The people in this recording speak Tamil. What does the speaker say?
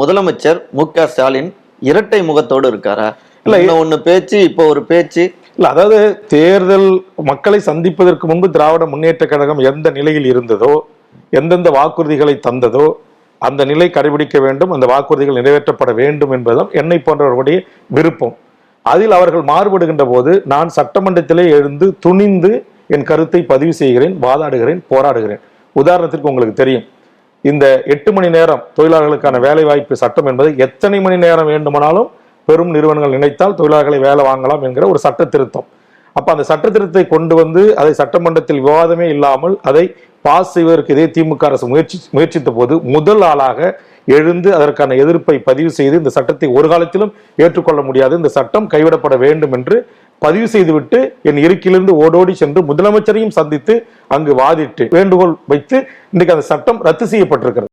முதலமைச்சர் மு.க.ஸ்டாலின் இரட்டை முகத்தோடு இருக்காரா? இல்ல ஒண்ணு பேச்சு இப்போ ஒரு பேச்சு. இல்ல, அதாவது தேர்தல் மக்களை சந்திப்பதற்கு முன்பு திராவிட முன்னேற்ற கழகம் எந்த நிலையில் இருந்ததோ, எந்தெந்த வாக்குறுதிகளை தந்ததோ அந்த நிலை கடைபிடிக்க வேண்டும், அந்த வாக்குறுதிகள் நிறைவேற்றப்பட வேண்டும் என்பதும் என்னை போன்றவர்களுடைய விருப்பம். அதில் அவர்கள் மாறுபடுகின்ற போது நான் சட்டமன்றத்திலே எழுந்து துணிந்து என் கருத்தை பதிவு செய்கிறேன், வாதாடுகிறேன், போராடுகிறேன். உதாரணத்திற்கு உங்களுக்கு தெரியும், இந்த 8 மணி நேரம் தொழிலாளர்களுக்கான வேலை வாய்ப்பு சட்டம் என்பது எத்தனை மணி நேரம் வேண்டுமானாலும் பெரும் நிறுவனங்கள் நினைத்தால் தொழிலாளர்களை வேலை வாங்கலாம் என்கிற ஒரு சட்ட திருத்தம். அப்ப அந்த சட்ட திருத்தத்தை கொண்டு வந்து அதை சட்டமன்றத்தில் விவாதமே இல்லாமல் அதை பாஸ் செய்வதற்கு இதே திமுக அரசு முயற்சித்த போது முதல் ஆளாக எழுந்து அதற்கான எதிர்ப்பை பதிவு செய்து இந்த சட்டத்தை ஒரு காலத்திலும் ஏற்றுக்கொள்ள முடியாது, இந்த சட்டம் கைவிடப்பட வேண்டும் என்று பதிவு செய்துவிட்டு என் இருக்கிலிருந்து ஓடோடி சென்று முதலமைச்சரையும் சந்தித்து அங்கு வாதிட்டு வேண்டுகோள் வைத்து இன்றைக்கு அந்த சட்டம் ரத்து செய்யப்பட்டிருக்கிறது.